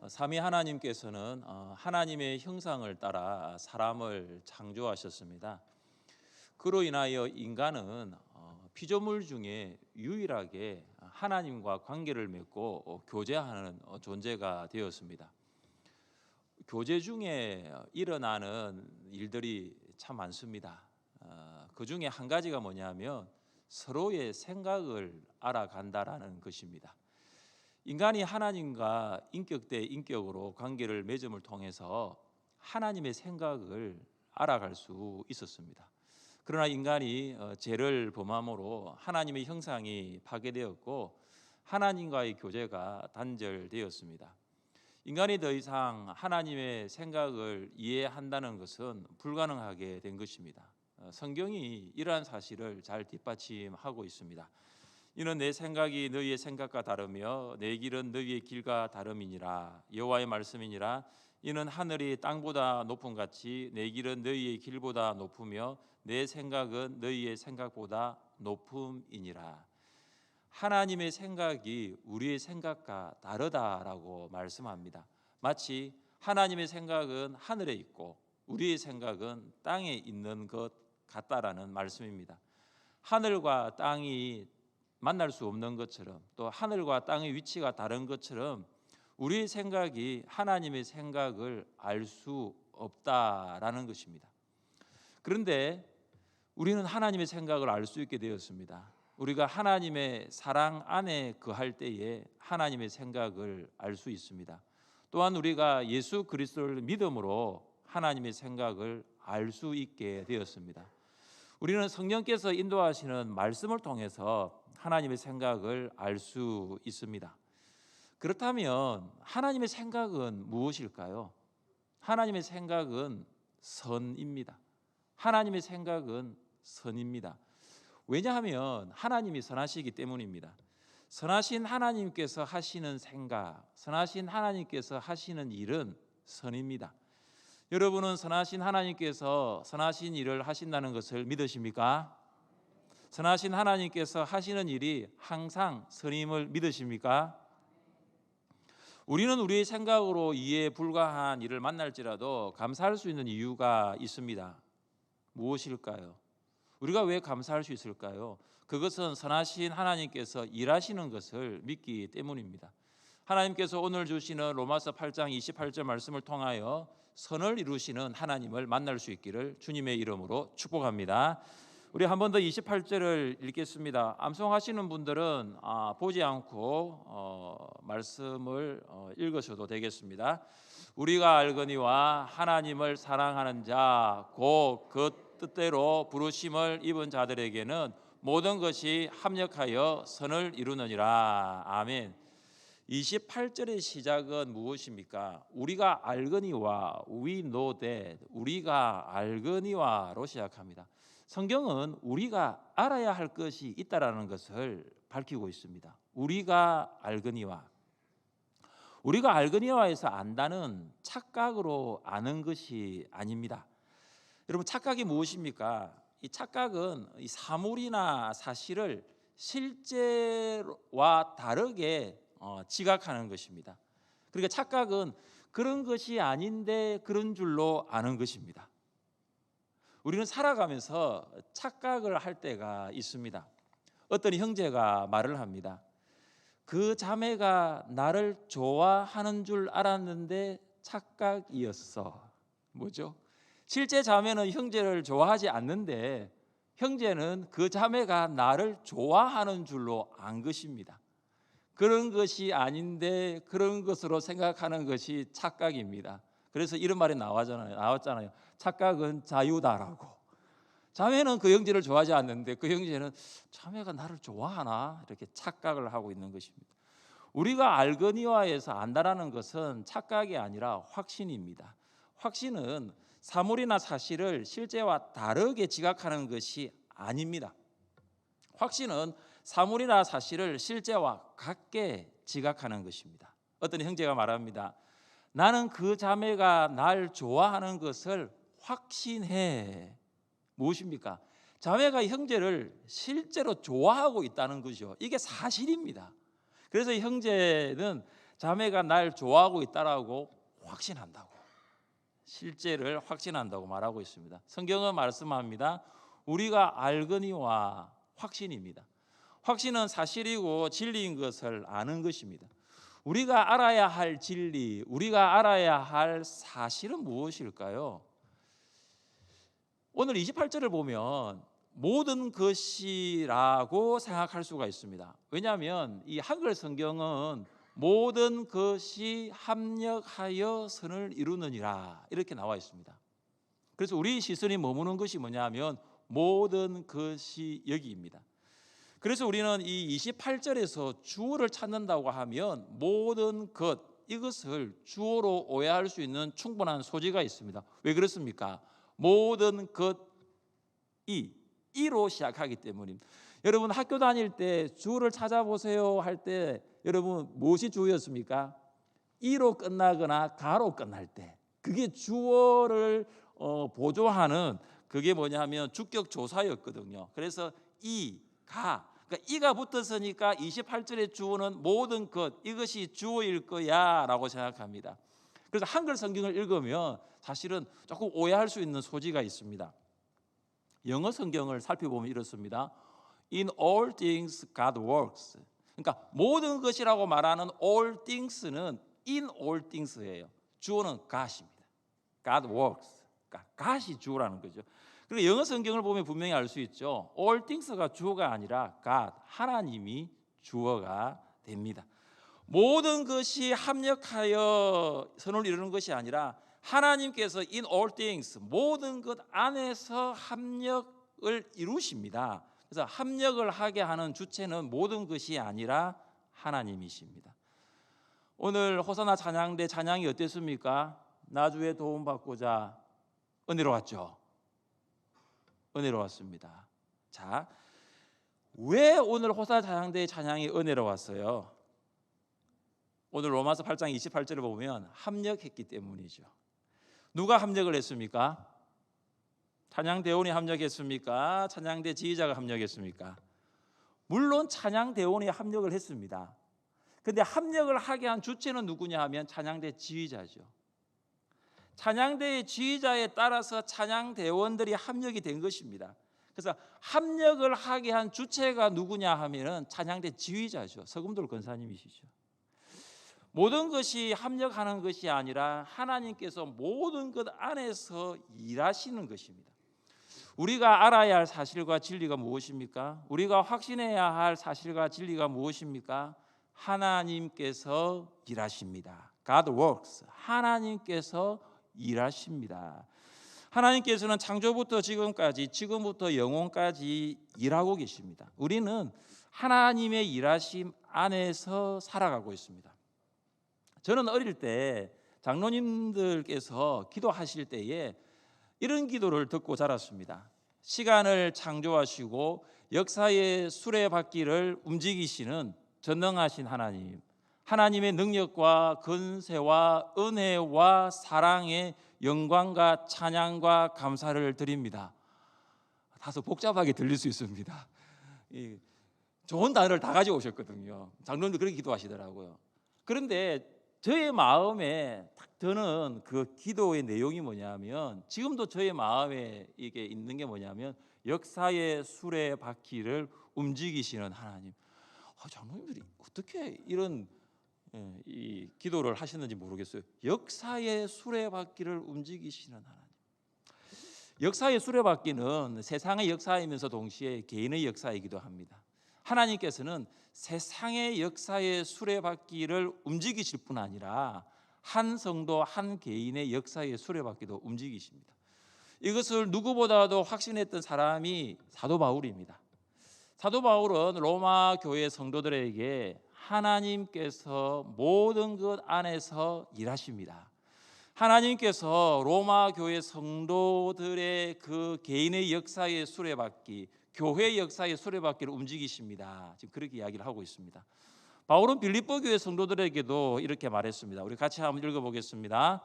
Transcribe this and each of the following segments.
삼위 하나님께서는 하나님의 형상을 따라 사람을 창조하셨습니다. 그로 인하여 인간은 피조물 중에 유일하게 하나님과 관계를 맺고 교제하는 존재가 되었습니다. 교제 중에 일어나는 일들이 참 많습니다. 그 중에 한 가지가 뭐냐면 서로의 생각을 알아간다라는 것입니다. 인간이 하나님과 인격 대 인격으로 관계를 맺음을 통해서 하나님의 생각을 알아갈 수 있었습니다. 그러나 인간이 죄를 범함으로 하나님의 형상이 파괴되었고 하나님과의 교제가 단절되었습니다. 인간이 더 이상 하나님의 생각을 이해한다는 것은 불가능하게 된 것입니다. 성경이 이러한 사실을 잘 뒷받침하고 있습니다. 이는 내 생각이 너희의 생각과 다르며 내 길은 너희의 길과 다름이니라. 여호와의 말씀이니라. 이는 하늘이 땅보다 높음 같이 내 길은 너희의 길보다 높으며 내 생각은 너희의 생각보다 높음이니라. 하나님의 생각이 우리의 생각과 다르다라고 말씀합니다. 마치 하나님의 생각은 하늘에 있고 우리의 생각은 땅에 있는 것 같다라는 말씀입니다. 하늘과 땅이 만날 수 없는 것처럼 또 하늘과 땅의 위치가 다른 것처럼 우리의 생각이 하나님의 생각을 알 수 없다라는 것입니다. 그런데 우리는 하나님의 생각을 알 수 있게 되었습니다. 우리가 하나님의 사랑 안에 거할 때에 하나님의 생각을 알 수 있습니다. 또한 우리가 예수 그리스도를 믿음으로 하나님의 생각을 알 수 있게 되었습니다. 우리는 성령께서 인도하시는 말씀을 통해서 하나님의 생각을 알 수 있습니다. 그렇다면 하나님의 생각은 무엇일까요? 하나님의 생각은 선입니다. 하나님의 생각은 선입니다. 왜냐하면 하나님이 선하시기 때문입니다. 선하신 하나님께서 하시는 생각, 선하신 하나님께서 하시는 일은 선입니다. 여러분은 선하신 하나님께서 선하신 일을 하신다는 것을 믿으십니까? 선하신 하나님께서 하시는 일이 항상 선임을 믿으십니까? 우리는 우리의 생각으로 이해에 불과한 일을 만날지라도 감사할 수 있는 이유가 있습니다. 무엇일까요? 우리가 왜 감사할 수 있을까요? 그것은 선하신 하나님께서 일하시는 것을 믿기 때문입니다. 하나님께서 오늘 주시는 로마서 8장 28절 말씀을 통하여 선을 이루시는 하나님을 만날 수 있기를 주님의 이름으로 축복합니다. 우리 한 번 더 28절을 읽겠습니다. 암송하시는 분들은 보지 않고 말씀을 읽으셔도 되겠습니다. 우리가 알거니와 하나님을 사랑하는 자 곧 그 뜻대로 부르심을 입은 자들에게는 모든 것이 합력하여 선을 이루느니라. 아멘. 28절의 시작은 무엇입니까? 우리가 알거니와 we know that, 우리가 알거니와로 시작합니다. 성경은 우리가 알아야 할 것이 있다라는 것을 밝히고 있습니다. 우리가 알거니와, 우리가 알거니와에서 안다는 착각으로 아는 것이 아닙니다. 여러분, 착각이 무엇입니까? 이 착각은 이 사물이나 사실을 실제와 다르게 지각하는 것입니다. 그러니까 착각은 그런 것이 아닌데 그런 줄로 아는 것입니다. 우리는 살아가면서 착각을 할 때가 있습니다. 어떤 형제가 말을 합니다. 그 자매가 나를 좋아하는 줄 알았는데 착각이었어. 뭐죠? 실제 자매는 형제를 좋아하지 않는데 형제는 그 자매가 나를 좋아하는 줄로 안 것입니다. 그런 것이 아닌데 그런 것으로 생각하는 것이 착각입니다. 그래서 이런 말이 나왔잖아요. 착각은 자유다라고. 자매는 그 형제를 좋아하지 않는데 그 형제는 자매가 나를 좋아하나 이렇게 착각을 하고 있는 것입니다. 우리가 알거니와에서 안다라는 것은 착각이 아니라 확신입니다. 확신은 사물이나 사실을 실제와 다르게 지각하는 것이 아닙니다. 확신은 사물이나 사실을 실제와 같게 지각하는 것입니다. 어떤 형제가 말합니다. 나는 그 자매가 날 좋아하는 것을 확신해. 무엇입니까? 자매가 형제를 실제로 좋아하고 있다는 거죠. 이게 사실입니다. 그래서 형제는 자매가 날 좋아하고 있다라고 확신한다고, 실제를 확신한다고 말하고 있습니다. 성경은 말씀합니다. 우리가 알거니와 확신입니다. 확신은 사실이고 진리인 것을 아는 것입니다. 우리가 알아야 할 진리, 우리가 알아야 할 사실은 무엇일까요? 오늘 28절을 보면 모든 것이라고 생각할 수가 있습니다. 왜냐하면 이 한글 성경은 모든 것이 합력하여 선을 이루느니라 이렇게 나와 있습니다. 그래서 우리 시선이 머무는 것이 뭐냐면 모든 것이 여기입니다. 그래서 우리는 이 28절에서 주어를 찾는다고 하면 모든 것, 이것을 주어로 오해할 수 있는 충분한 소지가 있습니다. 왜 그렇습니까? 모든 것이 이로 시작하기 때문입니다. 여러분 학교 다닐 때 주어를 찾아보세요 할 때 여러분 무엇이 주어였습니까? 이로 끝나거나 가로 끝날 때, 그게 주어를 보조하는 그게 뭐냐면 주격 조사였거든요. 그래서 이, 가, 그러니까 이가 붙었으니까 28절의 주어는 모든 것, 이것이 주어일 거야 라고 생각합니다. 그래서 한글 성경을 읽으면 사실은 조금 오해할 수 있는 소지가 있습니다. 영어 성경을 살펴보면 이렇습니다. In all things God works. 그러니까 모든 것이라고 말하는 all things는 in all things예요. 주어는 God입니다. God works. 그러니까 God이 주어라는 거죠. 그리고 영어 성경을 보면 분명히 알 수 있죠. all things가 주어가 아니라 God, 하나님이 주어가 됩니다. 모든 것이 합력하여 선을 이루는 것이 아니라 하나님께서 in all things, 모든 것 안에서 합력을 이루십니다. 그래서 합력을 하게 하는 주체는 모든 것이 아니라 하나님이십니다. 오늘 호사나 찬양대 찬양이 어땠습니까? 나주에 도움받고자 은혜로웠죠. 은혜로웠습니다. 자, 왜 오늘 호사나 찬양대의 찬양이 은혜로웠어요? 오늘 로마서 8장 28절을 보면 합력했기 때문이죠. 누가 합력을 했습니까? 찬양대원이 합력했습니까? 찬양대 지휘자가 합력했습니까? 물론 찬양대원이 합력을 했습니다. 그런데 합력을 하게 한 주체는 누구냐 하면 찬양대 지휘자죠. 찬양대의 지휘자에 따라서 찬양대원들이 합력이 된 것입니다. 그래서 합력을 하게 한 주체가 누구냐 하면 찬양대 지휘자죠. 서금돌 권사님이시죠. 모든 것이 합력하는 것이 아니라 하나님께서 모든 것 안에서 일하시는 것입니다. 우리가 알아야 할 사실과 진리가 무엇입니까? 우리가 확신해야 할 사실과 진리가 무엇입니까? 하나님께서 일하십니다. God works. 하나님께서 일하십니다. 하나님께서는 창조부터 지금까지, 지금부터 영원까지 일하고 계십니다. 우리는 하나님의 일하심 안에서 살아가고 있습니다. 저는 어릴 때 장로님들께서 기도하실 때에 이런 기도를 듣고 자랐습니다. 시간을 창조하시고 역사의 수레바퀴를 움직이시는 전능하신 하나님, 하나님의 능력과 권세와 은혜와 사랑의 영광과 찬양과 감사를 드립니다. 다소 복잡하게 들릴 수 있습니다. 좋은 단어를 다 가지고 오셨거든요. 장로님도 그렇게 기도하시더라고요. 그런데 저의 마음에 딱 드는 그 기도의 내용이 뭐냐면, 지금도 저의 마음에 이게 있는 게 뭐냐면 역사의 수레바퀴를 움직이시는 하나님. 장로님들이 어떻게 이런 이 기도를 하시는지 모르겠어요. 역사의 수레바퀴를 움직이시는 하나님. 역사의 수레바퀴는 세상의 역사이면서 동시에 개인의 역사이기도 합니다. 하나님께서는 세상의 역사의 수레바퀴를 움직이실 뿐 아니라 한 성도 한 개인의 역사의 수레바퀴도 움직이십니다. 이것을 누구보다도 확신했던 사람이 사도 바울입니다. 사도 바울은 로마 교회 성도들에게 하나님께서 모든 것 안에서 일하십니다. 하나님께서 로마 교회 성도들의 그 개인의 역사의 수레바퀴, 교회 역사의 수레바퀴를 움직이십니다. 지금 그렇게 이야기를 하고 있습니다. 바울은 빌립보 교회 성도들에게도 이렇게 말했습니다. 우리 같이 한번 읽어보겠습니다.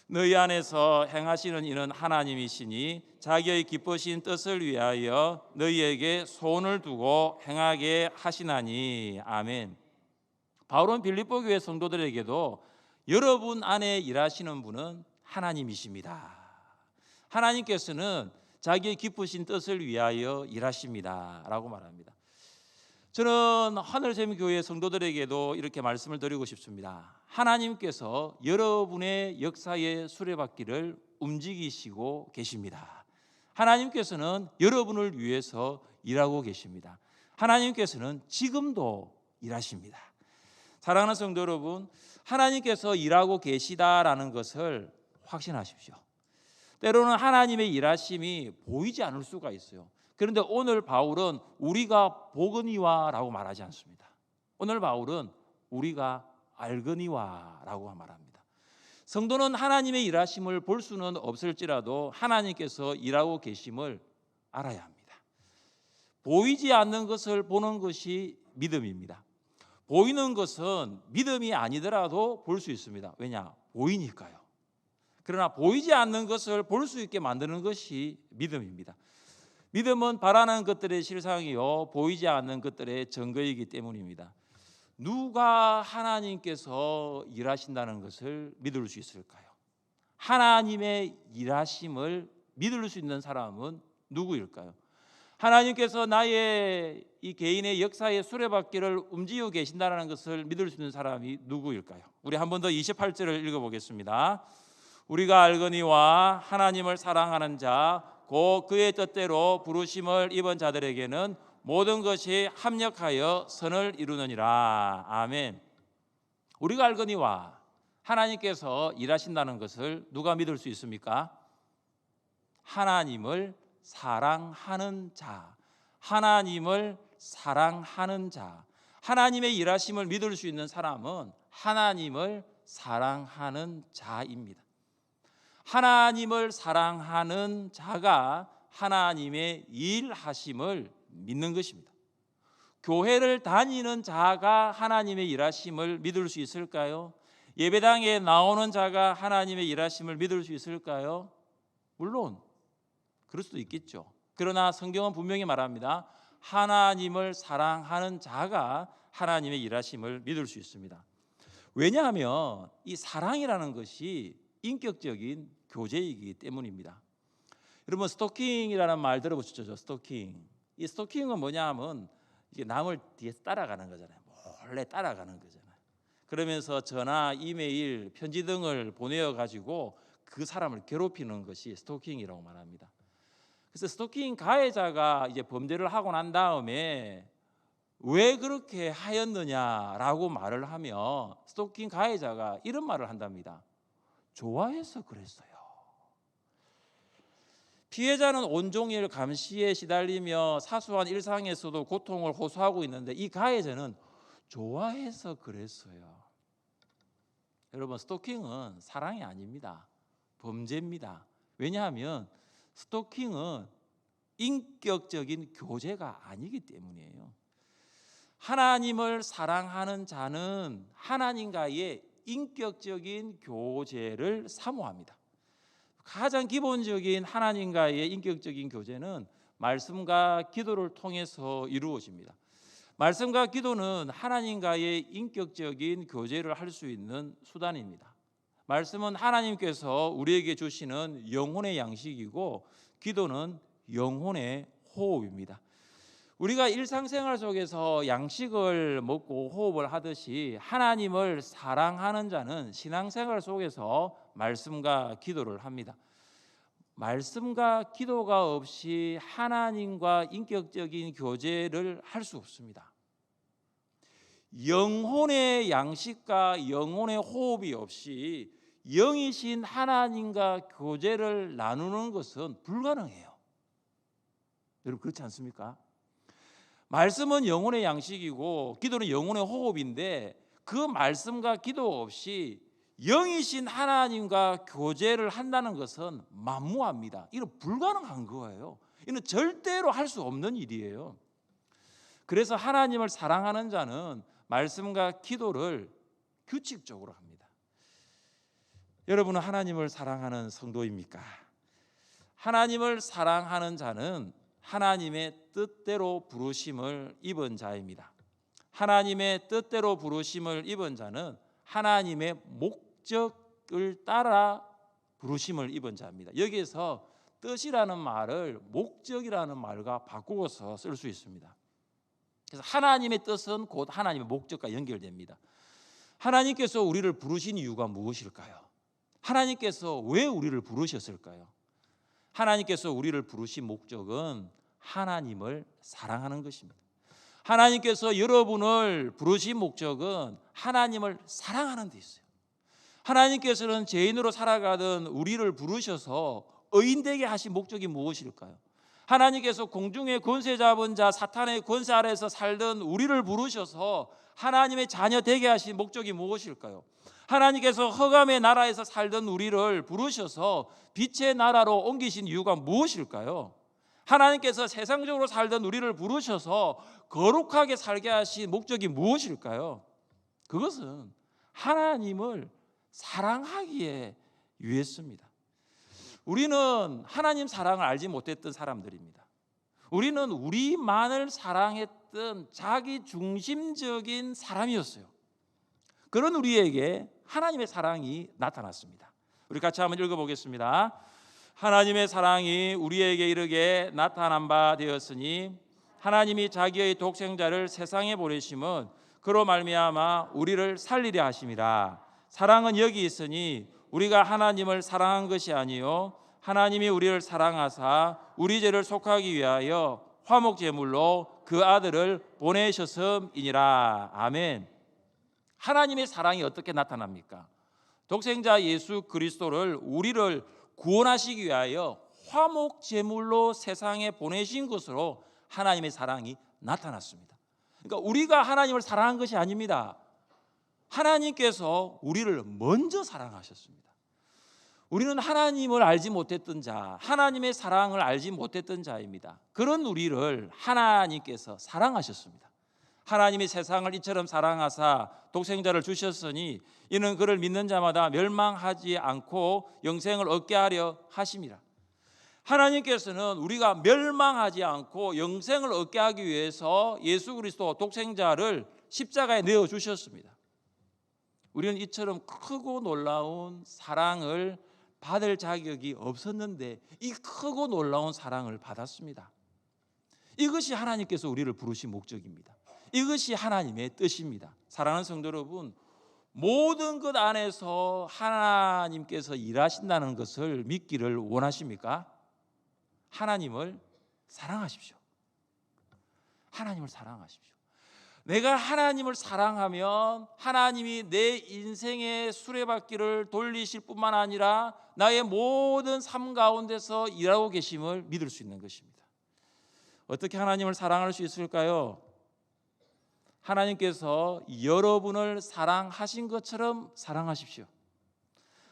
너희 안에서 행하시는 이는 하나님이시니 자기의 기쁘신 뜻을 위하여 너희에게 소원을 두고 행하게 하시나니. 아멘. 바울은 빌립보 교회 성도들에게도 여러분 안에 일하시는 분은 하나님이십니다. 하나님께서는 자기의 기쁘신 뜻을 위하여 일하십니다 라고 말합니다. 저는 하늘샘교회 성도들에게도 이렇게 말씀을 드리고 싶습니다. 하나님께서 여러분의 역사의 수레바퀴를 움직이시고 계십니다. 하나님께서는 여러분을 위해서 일하고 계십니다. 하나님께서는 지금도 일하십니다. 사랑하는 성도 여러분, 하나님께서 일하고 계시다라는 것을 확신하십시오. 때로는 하나님의 일하심이 보이지 않을 수가 있어요. 그런데 오늘 바울은 우리가 보거니와라고 말하지 않습니다. 오늘 바울은 우리가 알거니와라고 말합니다. 성도는 하나님의 일하심을 볼 수는 없을지라도 하나님께서 일하고 계심을 알아야 합니다. 보이지 않는 것을 보는 것이 믿음입니다. 보이는 것은 믿음이 아니더라도 볼 수 있습니다. 왜냐? 보이니까요. 그러나 보이지 않는 것을 볼 수 있게 만드는 것이 믿음입니다. 믿음은 바라는 것들의 실상이요 보이지 않는 것들의 증거이기 때문입니다. 누가 하나님께서 일하신다는 것을 믿을 수 있을까요? 하나님의 일하심을 믿을 수 있는 사람은 누구일까요? 하나님께서 나의 이 개인의 역사의 수레바퀴를 움직이고 계신다는 것을 믿을 수 있는 사람이 누구일까요? 우리 한 번 더 28절을 읽어보겠습니다. 우리가 알거니와 하나님을 사랑하는 자 곧 그의 뜻대로 부르심을 입은 자들에게는 모든 것이 합력하여 선을 이루느니라. 아멘. 우리가 알거니와 하나님께서 일하신다는 것을 누가 믿을 수 있습니까? 하나님을 사랑하는 자, 하나님을 사랑하는 자, 하나님의 일하심을 믿을 수 있는 사람은 하나님을 사랑하는 자입니다. 하나님을 사랑하는 자가 하나님의 일하심을 믿는 것입니다. 교회를 다니는 자가 하나님의 일하심을 믿을 수 있을까요? 예배당에 나오는 자가 하나님의 일하심을 믿을 수 있을까요? 물론 그럴 수도 있겠죠. 그러나 성경은 분명히 말합니다. 하나님을 사랑하는 자가 하나님의 일하심을 믿을 수 있습니다. 왜냐하면 이 사랑이라는 것이 인격적인 교제이기 때문입니다. 여러분 스토킹이라는 말 들어보셨죠? 스토킹. 이 스토킹은 뭐냐면 이게 남을 뒤에서 따라가는 거잖아요. 몰래 따라가는 거잖아요. 그러면서 전화, 이메일, 편지 등을 보내어 가지고 그 사람을 괴롭히는 것이 스토킹이라고 말합니다. 그래서 스토킹 가해자가 이제 범죄를 하고 난 다음에 왜 그렇게 하였느냐라고 말을 하며 스토킹 가해자가 이런 말을 한답니다. 좋아해서 그랬어요. 피해자는 온종일 감시에 시달리며 사소한 일상에서도 고통을 호소하고 있는데 이 가해자는 좋아해서 그랬어요. 여러분 스토킹은 사랑이 아닙니다. 범죄입니다. 왜냐하면 스토킹은 인격적인 교제가 아니기 때문이에요. 하나님을 사랑하는 자는 하나님과의 인격적인 교제를 사모합니다. 가장 기본적인 하나님과의 인격적인 교제는 말씀과 기도를 통해서 이루어집니다. 말씀과 기도는 하나님과의 인격적인 교제를 할 수 있는 수단입니다. 말씀은 하나님께서 우리에게 주시는 영혼의 양식이고 기도는 영혼의 호흡입니다. 우리가 일상생활 속에서 양식을 먹고 호흡을 하듯이 하나님을 사랑하는 자는 신앙생활 속에서 말씀과 기도를 합니다. 말씀과 기도가 없이 하나님과 인격적인 교제를 할 수 없습니다. 영혼의 양식과 영혼의 호흡이 없이 영이신 하나님과 교제를 나누는 것은 불가능해요. 여러분 그렇지 않습니까? 말씀은 영혼의 양식이고 기도는 영혼의 호흡인데 그 말씀과 기도 없이 영이신 하나님과 교제를 한다는 것은 만무합니다. 이건 불가능한 거예요. 이는 절대로 할 수 없는 일이에요. 그래서 하나님을 사랑하는 자는 말씀과 기도를 규칙적으로 합니다. 여러분은 하나님을 사랑하는 성도입니까? 하나님을 사랑하는 자는 하나님의 뜻대로 부르심을 입은 자입니다. 하나님의 뜻대로 부르심을 입은 자는 하나님의 목적을 따라 부르심을 입은 자입니다. 여기에서 뜻이라는 말을 목적이라는 말과 바꾸어서 쓸 수 있습니다. 그래서 하나님의 뜻은 곧 하나님의 목적과 연결됩니다. 하나님께서 우리를 부르신 이유가 무엇일까요? 하나님께서 왜 우리를 부르셨을까요? 하나님께서 우리를 부르신 목적은 하나님을 사랑하는 것입니다. 하나님께서 여러분을 부르신 목적은 하나님을 사랑하는 데 있어요. 하나님께서는 죄인으로 살아가던 우리를 부르셔서 의인 되게 하신 목적이 무엇일까요? 하나님께서 공중의 권세 잡은 자 사탄의 권세 아래에서 살던 우리를 부르셔서 하나님의 자녀 되게 하신 목적이 무엇일까요? 하나님께서 흑암의 나라에서 살던 우리를 부르셔서 빛의 나라로 옮기신 이유가 무엇일까요? 하나님께서 세상적으로 살던 우리를 부르셔서 거룩하게 살게 하신 목적이 무엇일까요? 그것은 하나님을 사랑하기에 위했습니다. 우리는 하나님 사랑을 알지 못했던 사람들입니다. 우리는 우리만을 사랑했던 자기 중심적인 사람이었어요. 그런 우리에게 하나님의 사랑이 나타났습니다. 우리 같이 한번 읽어보겠습니다. 하나님의 사랑이 우리에게 이르게 나타난 바 되었으니 하나님이 자기의 독생자를 세상에 보내심은 그로 말미암아 우리를 살리려 하심이라. 사랑은 여기 있으니 우리가 하나님을 사랑한 것이 아니요 하나님이 우리를 사랑하사 우리 죄를 속하기 위하여 화목 제물로 그 아들을 보내셨음이니라. 아멘. 하나님의 사랑이 어떻게 나타납니까? 독생자 예수 그리스도를 우리를 구원하시기 위하여 화목 제물로 세상에 보내신 것으로 하나님의 사랑이 나타났습니다. 그러니까 우리가 하나님을 사랑한 것이 아닙니다. 하나님께서 우리를 먼저 사랑하셨습니다. 우리는 하나님을 알지 못했던 자, 하나님의 사랑을 알지 못했던 자입니다. 그런 우리를 하나님께서 사랑하셨습니다. 하나님이 세상을 이처럼 사랑하사 독생자를 주셨으니 이는 그를 믿는 자마다 멸망하지 않고 영생을 얻게 하려 하심이라. 하나님께서는 우리가 멸망하지 않고 영생을 얻게 하기 위해서 예수 그리스도 독생자를 십자가에 내어 주셨습니다. 우리는 이처럼 크고 놀라운 사랑을 받을 자격이 없었는데 이 크고 놀라운 사랑을 받았습니다. 이것이 하나님께서 우리를 부르신 목적입니다. 이것이 하나님의 뜻입니다. 사랑하는 성도 여러분, 모든 것 안에서 하나님께서 일하신다는 것을 믿기를 원하십니까? 하나님을 사랑하십시오. 하나님을 사랑하십시오. 내가 하나님을 사랑하면 하나님이 내 인생의 수레바퀴를 돌리실 뿐만 아니라 나의 모든 삶 가운데서 일하고 계심을 믿을 수 있는 것입니다. 어떻게 하나님을 사랑할 수 있을까요? 하나님께서 여러분을 사랑하신 것처럼 사랑하십시오.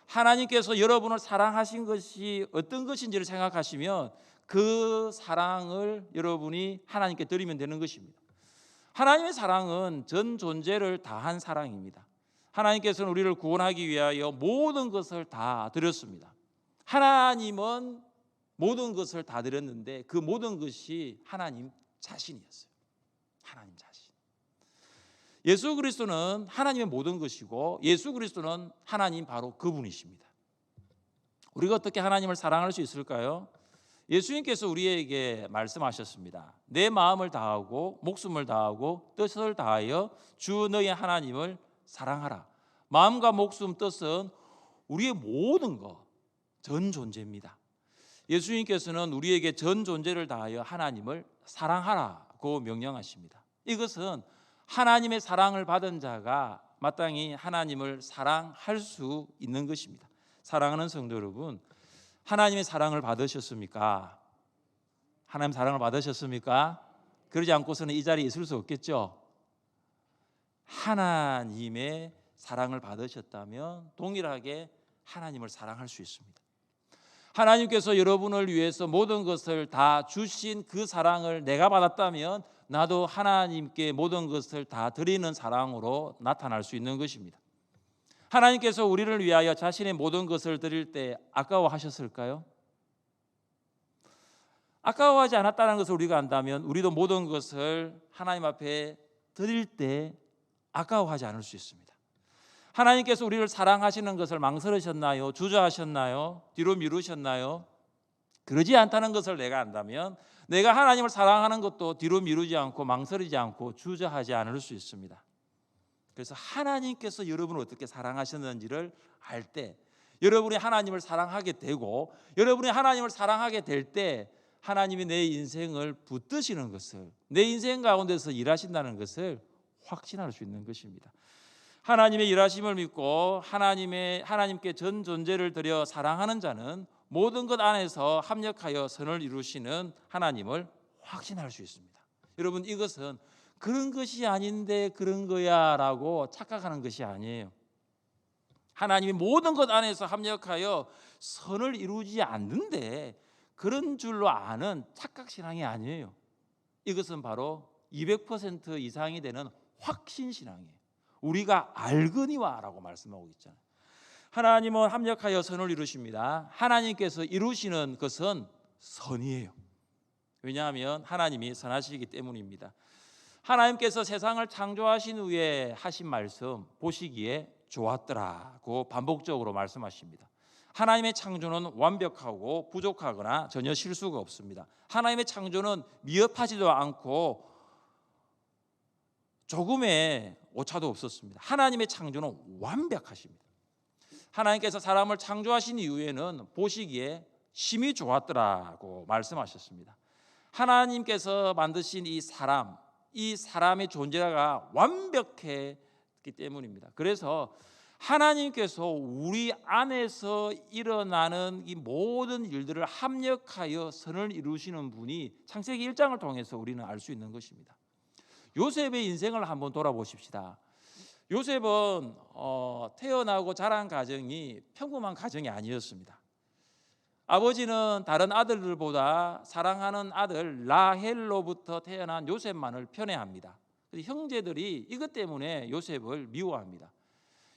하나님께서 여러분을 사랑하신 것이 어떤 것인지를 생각하시면 그 사랑을 여러분이 하나님께 드리면 되는 것입니다. 하나님의 사랑은 전 존재를 다한 사랑입니다. 하나님께서는 우리를 구원하기 위하여 모든 것을 다 드렸습니다. 하나님은 모든 것을 다 드렸는데 그 모든 것이 하나님 자신이었어요. 하나님 자신. 예수 그리스도는 하나님의 모든 것이고 예수 그리스도는 하나님 바로 그분이십니다. 우리가 어떻게 하나님을 사랑할 수 있을까요? 예수님께서 우리에게 말씀하셨습니다. 내 마음을 다하고 목숨을 다하고 뜻을 다하여 주 너의 하나님을 사랑하라. 마음과 목숨, 뜻은 우리의 모든 것, 전 존재입니다. 예수님께서는 우리에게 전 존재를 다하여 하나님을 사랑하라고 명령하십니다. 이것은 하나님의 사랑을 받은 자가 마땅히 하나님을 사랑할 수 있는 것입니다. 사랑하는 성도 여러분, 하나님의 사랑을 받으셨습니까? 하나님 사랑을 받으셨습니까? 그러지 않고서는 이 자리에 있을 수 없겠죠. 하나님의 사랑을 받으셨다면 동일하게 하나님을 사랑할 수 있습니다. 하나님께서 여러분을 위해서 모든 것을 다 주신 그 사랑을 내가 받았다면 나도 하나님께 모든 것을 다 드리는 사랑으로 나타날 수 있는 것입니다. 하나님께서 우리를 위하여 자신의 모든 것을 드릴 때 아까워하셨을까요? 아까워하지 않았다는 것을 우리가 안다면 우리도 모든 것을 하나님 앞에 드릴 때 아까워하지 않을 수 있습니다. 하나님께서 우리를 사랑하시는 것을 망설이셨나요? 주저하셨나요? 뒤로 미루셨나요? 그러지 않다는 것을 내가 안다면 내가 하나님을 사랑하는 것도 뒤로 미루지 않고 망설이지 않고 주저하지 않을 수 있습니다. 그래서 하나님께서 여러분을 어떻게 사랑하셨는지를 알 때 여러분이 하나님을 사랑하게 되고 여러분이 하나님을 사랑하게 될 때 하나님이 내 인생을 붙드시는 것을 내 인생 가운데서 일하신다는 것을 확신할 수 있는 것입니다. 하나님의 일하심을 믿고 하나님께 전 존재를 드려 사랑하는 자는 모든 것 안에서 합력하여 선을 이루시는 하나님을 확신할 수 있습니다. 여러분 이것은 그런 것이 아닌데 그런 거야라고 착각하는 것이 아니에요. 하나님이 모든 것 안에서 합력하여 선을 이루지 않는데 그런 줄로 아는 착각신앙이 아니에요. 이것은 바로 200% 이상이 되는 확신신앙이에요. 우리가 알거니와라고 말씀하고 있잖아요. 하나님은 합력하여 선을 이루십니다. 하나님께서 이루시는 것은 선이에요. 왜냐하면 하나님이 선하시기 때문입니다. 하나님께서 세상을 창조하신 후에 하신 말씀 보시기에 좋았더라고 반복적으로 말씀하십니다. 하나님의 창조는 완벽하고 부족하거나 전혀 실수가 없습니다. 하나님의 창조는 미흡하지도 않고 조금의 오차도 없었습니다. 하나님의 창조는 완벽하십니다. 하나님께서 사람을 창조하신 이후에는 보시기에 심히 좋았더라고 말씀하셨습니다. 하나님께서 만드신 이 사람의 존재가 완벽했기 때문입니다. 그래서 하나님께서 우리 안에서 일어나는 이 모든 일들을 합력하여 선을 이루시는 분이 창세기 1장을 통해서 우리는 알 수 있는 것입니다. 요셉의 인생을 한번 돌아보십시다. 요셉은 태어나고 자란 가정이 평범한 가정이 아니었습니다. 아버지는 다른 아들들보다 사랑하는 아들 라헬로부터 태어난 요셉만을 편애합니다. 형제들이 이것 때문에 요셉을 미워합니다.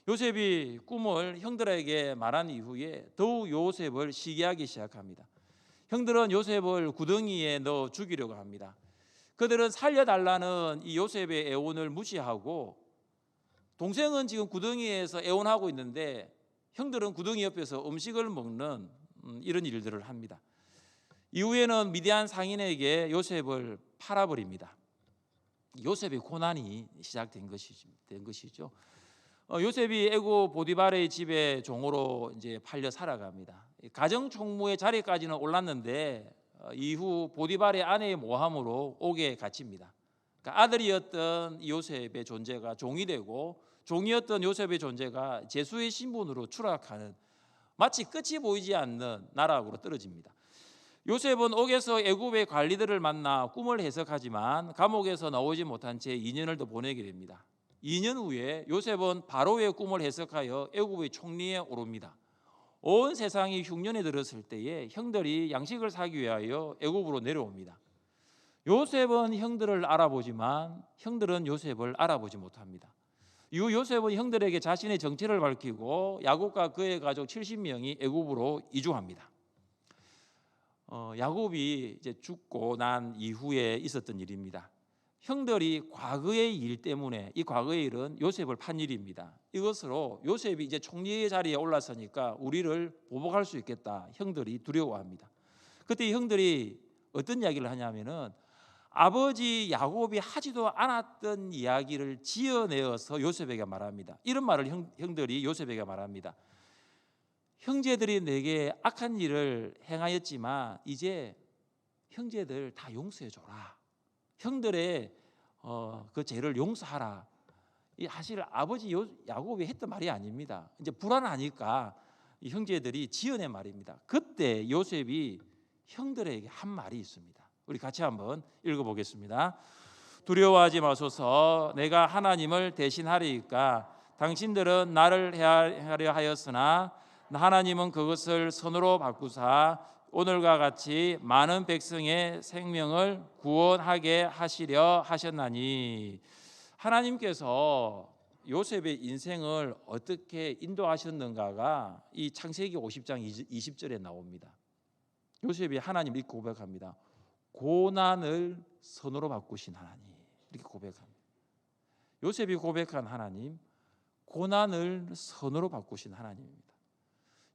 요셉이 꿈을 형들에게 말한 이후에 더욱 요셉을 시기하기 시작합니다. 형들은 요셉을 구덩이에 넣어 죽이려고 합니다. 그들은 살려달라는 이 요셉의 애원을 무시하고 동생은 지금 구덩이에서 애원하고 있는데 형들은 구덩이 옆에서 음식을 먹는 이런 일들을 합니다. 이후에는 미디안 상인에게 요셉을 팔아버립니다. 요셉의 고난이 시작된 것이죠. 요셉이 애굽 보디발의 집에 종으로 이제 팔려 살아갑니다. 가정 총무의 자리까지는 올랐는데 이후 보디발의 아내의 모함으로 옥에 갇힙니다. 그러니까 아들이었던 요셉의 존재가 종이 되고 종이었던 요셉의 존재가 제수의 신분으로 추락하는 마치 끝이 보이지 않는 나락으로 떨어집니다. 요셉은 옥에서 애굽의 관리들을 만나 꿈을 해석하지만 감옥에서 나오지 못한 채 2년을 더 보내게 됩니다. 2년 후에 요셉은 바로의 꿈을 해석하여 애굽의 총리에 오릅니다. 온 세상이 흉년에 들었을 때에 형들이 양식을 사기 위하여 애굽으로 내려옵니다. 요셉은 형들을 알아보지만 형들은 요셉을 알아보지 못합니다. 이후 요셉은 형들에게 자신의 정체를 밝히고 야곱과 그의 가족 70명이 애굽으로 이주합니다. 야곱이 이제 죽고 난 이후에 있었던 일입니다. 형들이 과거의 일 때문에 이 과거의 일은 요셉을 판 일입니다. 이것으로 요셉이 이제 총리의 자리에 올라서니까 우리를 보복할 수 있겠다. 형들이 두려워합니다. 그때 형들이 어떤 이야기를 하냐면은 아버지 야곱이 하지도 않았던 이야기를 지어내어서 요셉에게 말합니다. 이런 말을 형들이 요셉에게 말합니다. 형제들이 내게 악한 일을 행하였지만 이제 형제들 다 용서해줘라. 형들의 그 죄를 용서하라. 이 사실 아버지 야곱이 했던 말이 아닙니다. 이제 불안하니까 이 형제들이 지어낸 말입니다. 그때 요셉이 형들에게 한 말이 있습니다. 우리 같이 한번 읽어보겠습니다. 두려워하지 마소서. 내가 하나님을 대신하리이까. 당신들은 나를 해하려 하였으나 하나님은 그것을 선으로 바꾸사 오늘과 같이 많은 백성의 생명을 구원하게 하시려 하셨나니. 하나님께서 요셉의 인생을 어떻게 인도하셨는가가 이 창세기 50장 20절에 나옵니다. 요셉이 하나님 이렇게 고백합니다. 고난을 선으로 바꾸신 하나님, 이렇게 고백합니다. 요셉이 고백한 하나님, 고난을 선으로 바꾸신 하나님입니다.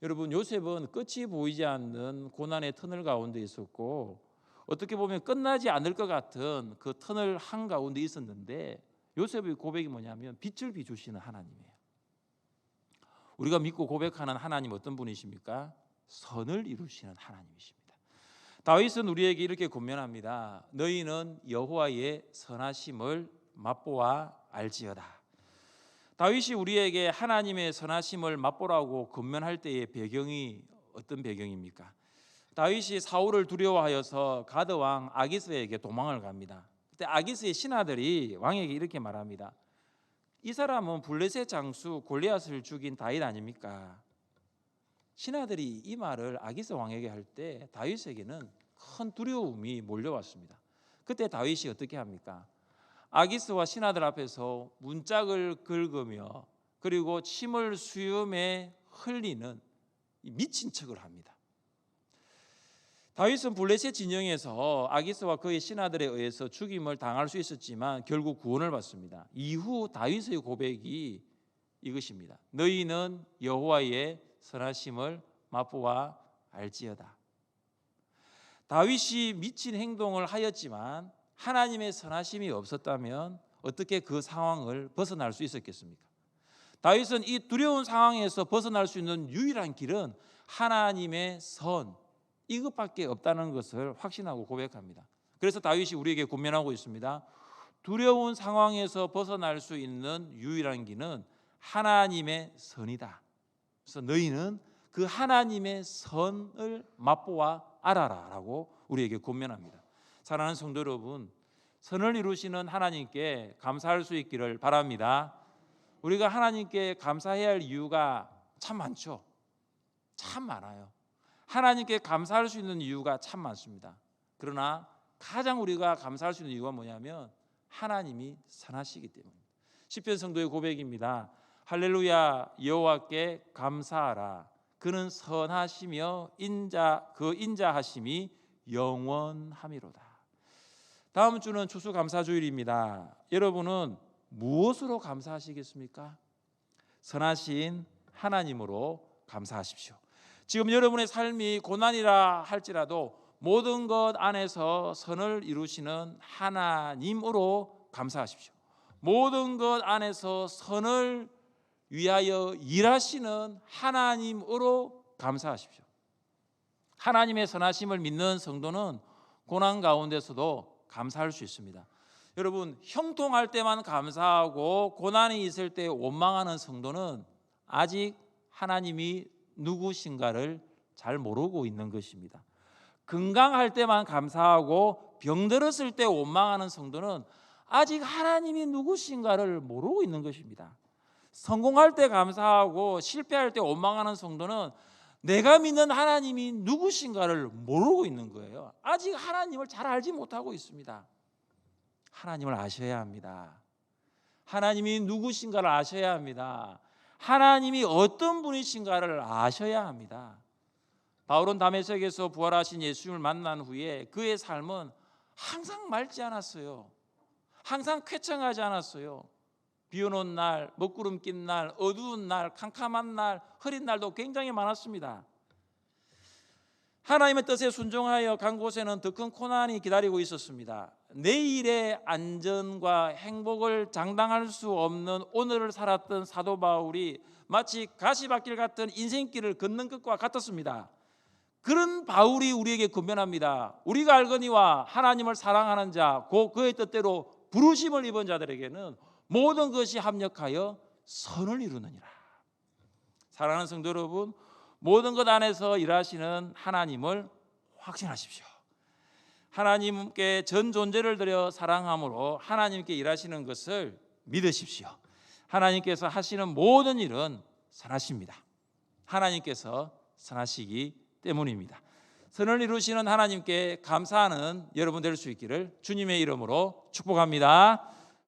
여러분, 요셉은 끝이 보이지 않는 고난의 터널 가운데 있었고 어떻게 보면 끝나지 않을 것 같은 그 터널 한가운데 있었는데 요셉의 고백이 뭐냐면 빛을 비추시는 하나님이에요. 우리가 믿고 고백하는 하나님 어떤 분이십니까? 선을 이루시는 하나님이십니다. 다윗은 우리에게 이렇게 권면합니다. 너희는 여호와의 선하심을 맛보아 알지어다. 다윗이 우리에게 하나님의 선하심을 맛보라고 권면할 때의 배경이 어떤 배경입니까? 다윗이 사울을 두려워하여서 가드 왕 아기스에게 도망을 갑니다. 그때 아기스의 신하들이 왕에게 이렇게 말합니다. 이 사람은 블레셋 장수 골리앗을 죽인 다윗 아닙니까? 신하들이 이 말을 아기스 왕에게 할 때 다윗에게는 큰 두려움이 몰려왔습니다. 그때 다윗이 어떻게 합니까? 아기스와 신하들 앞에서 문짝을 긁으며 그리고 침을 수염에 흘리는 미친 척을 합니다. 다윗은 블레셋 진영에서 아기스와 그의 신하들에 의해서 죽임을 당할 수 있었지만 결국 구원을 받습니다. 이후 다윗의 고백이 이것입니다. 너희는 여호와의 선하심을 맛보아 알지어다. 다윗이 미친 행동을 하였지만 하나님의 선하심이 없었다면 어떻게 그 상황을 벗어날 수 있었겠습니까? 다윗은 이 두려운 상황에서 벗어날 수 있는 유일한 길은 하나님의 선, 이것밖에 없다는 것을 확신하고 고백합니다. 그래서 다윗이 우리에게 권면하고 있습니다. 두려운 상황에서 벗어날 수 있는 유일한 길은 하나님의 선이다. 그래서 너희는 그 하나님의 선을 맛보아 알아라라고 우리에게 권면합니다. 사랑하는 성도 여러분, 선을 이루시는 하나님께 감사할 수 있기를 바랍니다. 우리가 하나님께 감사해야 할 이유가 참 많죠. 참 많아요. 하나님께 감사할 수 있는 이유가 참 많습니다. 그러나 가장 우리가 감사할 수 있는 이유가 뭐냐면 하나님이 선하시기 때문입니다. 시편 성도의 고백입니다. 할렐루야, 여호와께 감사하라. 그는 선하시며 그 인자하심이 영원함이로다. 다음 주는 추수감사주일입니다. 여러분은 무엇으로 감사하시겠습니까? 선하신 하나님으로 감사하십시오. 지금 여러분의 삶이 고난이라 할지라도 모든 것 안에서 선을 이루시는 하나님으로 감사하십시오. 모든 것 안에서 선을 위하여 일하시는 하나님으로 감사하십시오. 하나님의 선하심을 믿는 성도는 고난 가운데서도 감사할 수 있습니다. 여러분, 형통할 때만 감사하고 고난이 있을 때 원망하는 성도는 아직 하나님이 누구신가를 잘 모르고 있는 것입니다. 건강할 때만 감사하고 병들었을 때 원망하는 성도는 아직 하나님이 누구신가를 모르고 있는 것입니다. 성공할 때 감사하고 실패할 때 원망하는 성도는 내가 믿는 하나님이 누구신가를 모르고 있는 거예요. 아직 하나님을 잘 알지 못하고 있습니다. 하나님을 아셔야 합니다. 하나님이 누구신가를 아셔야 합니다. 하나님이 어떤 분이신가를 아셔야 합니다. 바울은 다메섹에서 부활하신 예수님을 만난 후에 그의 삶은 항상 맑지 않았어요. 항상 쾌청하지 않았어요. 비 오는 날, 먹구름 낀 날, 어두운 날, 캄캄한 날, 흐린 날도 굉장히 많았습니다. 하나님의 뜻에 순종하여 간 곳에는 더 큰 고난이 기다리고 있었습니다. 내일의 안전과 행복을 장담할 수 없는 오늘을 살았던 사도 바울이 마치 가시밭길 같은 인생길을 걷는 것과 같았습니다. 그런 바울이 우리에게 권면합니다. 우리가 알거니와 하나님을 사랑하는 자, 곧 그의 뜻대로 부르심을 입은 자들에게는 모든 것이 합력하여 선을 이루느니라. 사랑하는 성도 여러분, 모든 것 안에서 일하시는 하나님을 확신하십시오. 하나님께 전 존재를 들여 사랑함으로 하나님께 일하시는 것을 믿으십시오. 하나님께서 하시는 모든 일은 선하십니다. 하나님께서 선하시기 때문입니다. 선을 이루시는 하나님께 감사하는 여러분 될 수 있기를 주님의 이름으로 축복합니다.